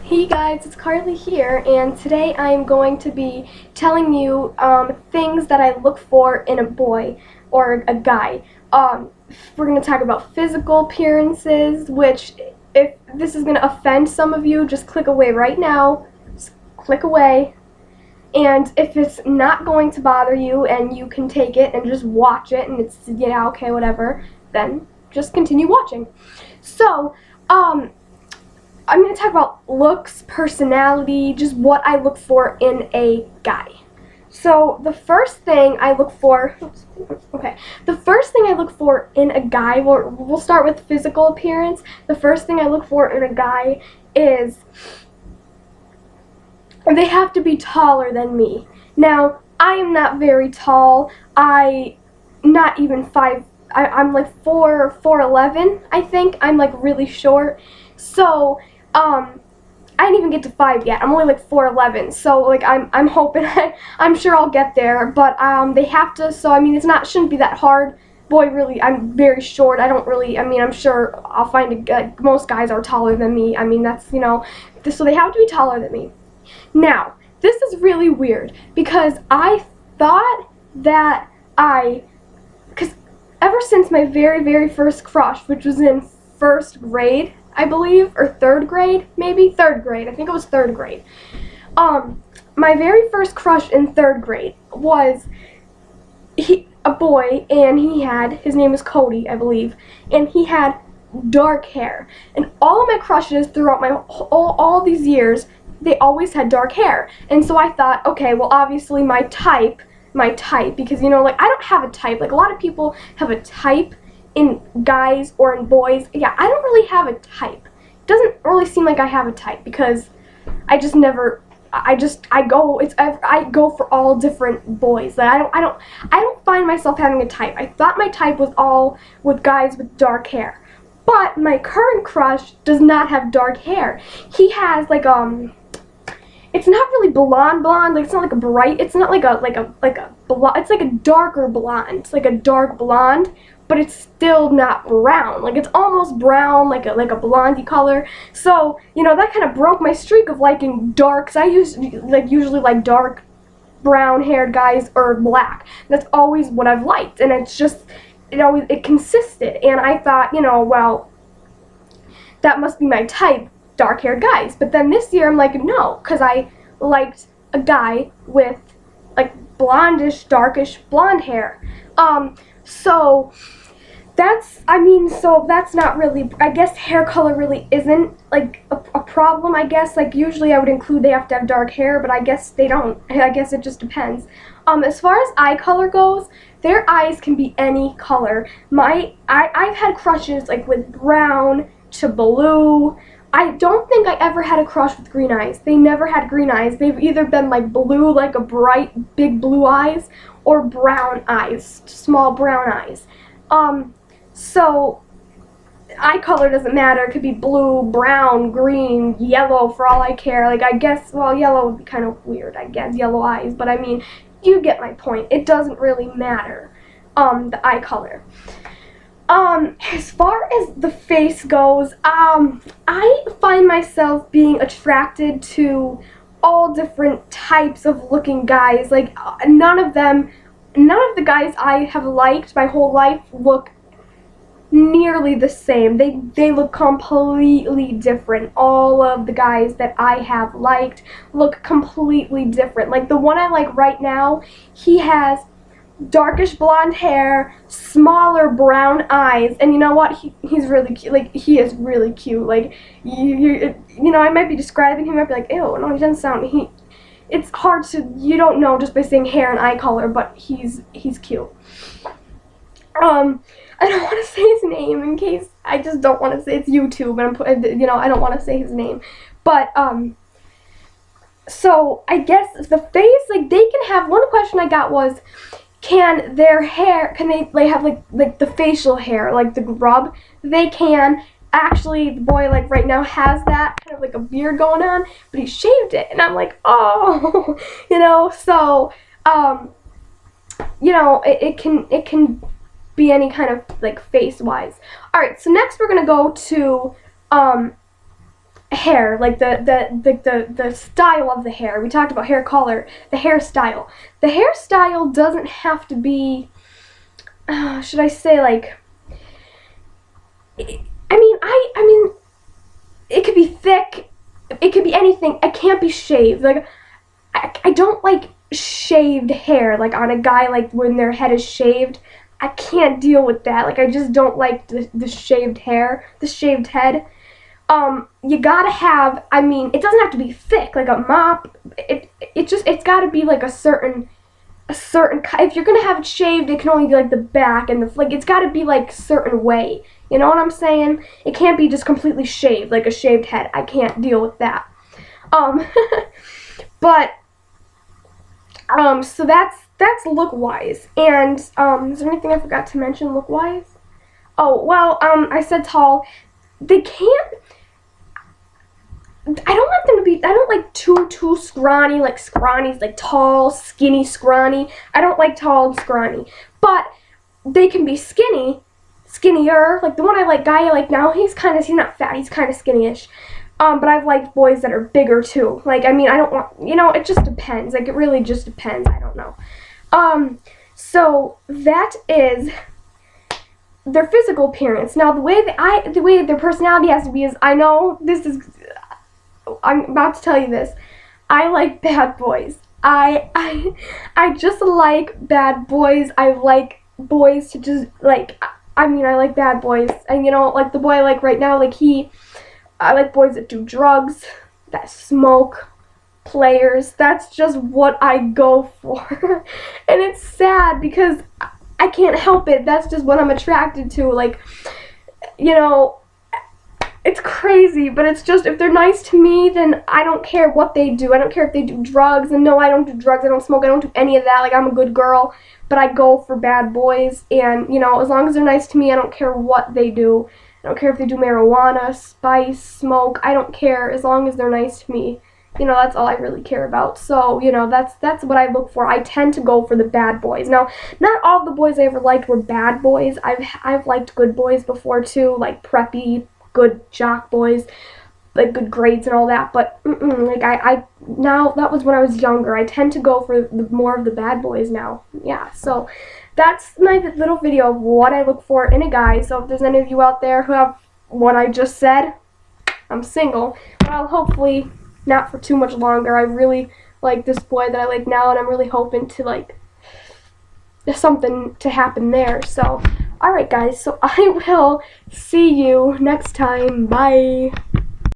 Hey guys, it's Carly here, and today I'm going to be telling you things that I look for in a boy or a guy. We're going to talk about physical appearances, which if this is going to offend some of you, just click away right now. Just click away. And if it's not going to bother you and you can take it and just watch it and it's, yeah, okay, whatever, then just continue watching. So, I'm going to talk about looks, personality, just what I look for in a guy. So the first thing I look for, in a guy, we'll start with physical appearance. The first thing I look for in a guy is they have to be taller than me. Now, I am not very tall. I'm like 4'11", I think. I'm like really short. So, I didn't even get to 5 yet. I'm only like 4'11", so like I'm hoping I'm sure I'll get there. But they have to. So I mean, shouldn't be that hard. Boy, really, I'm very short. I'm sure I'll find most guys are taller than me. I mean, that's so they have to be taller than me. Now, this is really weird because I thought that because ever since my very, very first crush, which was in first grade, I believe, or third grade, maybe? Third grade. I think it was third grade. My very first crush in third grade was a boy, and his name was Cody, I believe, and he had dark hair. And all of my crushes throughout all these years, they always had dark hair. And so I thought, okay, well, obviously my type, because, like, I don't have a type. Like, a lot of people have a type in guys or in boys. Yeah, I don't really have a type. It doesn't really seem like I have a type because I go for all different boys. Like, I don't find myself having a type. I thought my type was all with guys with dark hair. But my current crush does not have dark hair. He has like it's not really blonde, like it's not like a bright, it's not like a blonde, it's like a darker blonde. It's like a dark blonde, but it's still not brown. Like, it's almost brown, like a blondie color. So, that kind of broke my streak of liking dark, because I usually like dark brown haired guys or black. That's always what I've liked, and it's just, it consisted. And I thought, well, that must be my type, dark haired guys. But then this year I'm like, no, because I liked a guy with like blondish, darkish blonde hair. So that's not really, I guess hair color really isn't like a problem, I guess. Like, usually I would include they have to have dark hair, but I guess they don't. I guess it just depends. As far as eye color goes, their eyes can be any color. I've had crushes like with brown to blue. I don't think I ever had a crush with green eyes. They never had green eyes. They've either been like blue, like a bright, big blue eyes, or brown eyes, small brown eyes. So eye color doesn't matter. It could be blue, brown, green, yellow, for all I care. Like, I guess, well, yellow would be kind of weird, I guess, yellow eyes, but I mean, you get my point. It doesn't really matter, the eye color. As far as the face goes, I find myself being attracted to all different types of looking guys. Like, none of the guys I have liked my whole life look nearly the same. They look completely different. All of the guys that I have liked look completely different. Like, the one I like right now, he has darkish blonde hair, smaller brown eyes, and you know what? He's really cute. Like, he is really cute. Like, I might be describing him, I might be like, ew, no, he doesn't sound, it's hard to, you don't know just by saying hair and eye color, but he's cute. I don't want to say his name in case, I just don't want to say, it's YouTube, and I don't want to say his name, but, so, I guess the face, like, they can have, one question I got was, can they have like the facial hair, like the rub? They can. Actually, the boy, like, right now has that kind of like a beard going on, but he shaved it, and I'm like, oh, so, it can be any kind of like face wise. Alright, so next we're gonna go to hair, like the style of the hair. We talked about hair color, the hairstyle. The hairstyle doesn't have to be, should I say, like, I mean, it could be thick, it could be anything. It can't be shaved. Like, I don't like shaved hair, like on a guy, like when their head is shaved. I can't deal with that. Like, I just don't like the shaved hair, the shaved head. You gotta have, I mean, it doesn't have to be thick, like a mop. It's gotta be like a certain, if you're gonna have it shaved, it can only be like the back and like, it's gotta be like a certain way. You know what I'm saying? It can't be just completely shaved, like a shaved head. I can't deal with that. But, so that's look-wise. And, is there anything I forgot to mention look-wise? Oh, well, I said tall. They can't, I don't want them to be, I don't like too scrawny, like scrawny's like tall, skinny, scrawny. I don't like tall and scrawny. But they can be skinnier. Like the one guy I like now, he's not fat, he's kind of skinny-ish. But I've liked boys that are bigger too. Like, I mean, I don't want, it just depends. Like, it really just depends. I don't know. So that is their physical appearance. Now, the way their personality has to be is, I know I'm about to tell you this. I like bad boys. I just like bad boys. I like boys to just, like, I like bad boys. And, like the boy I like right now, like I like boys that do drugs, that smoke, players. That's just what I go for. And it's sad because I can't help it. That's just what I'm attracted to. Like, it's crazy, but it's just, if they're nice to me, then I don't care what they do. I don't care if they do drugs, and no, I don't do drugs, I don't smoke, I don't do any of that. Like, I'm a good girl, but I go for bad boys, and, as long as they're nice to me, I don't care what they do. I don't care if they do marijuana, spice, smoke, I don't care, as long as they're nice to me. That's all I really care about. So, that's what I look for. I tend to go for the bad boys. Now, not all the boys I ever liked were bad boys. I've liked good boys before, too, like preppy, good jock boys, like good grades and all that, but like now, that was when I was younger. I tend to go for more of the bad boys now. Yeah, so that's my little video of what I look for in a guy. So if there's any of you out there who have what I just said, I'm single. Well, hopefully not for too much longer. I really like this boy that I like now, and I'm really hoping to, like, there's something to happen there. So alright guys, so I will see you next time. Bye.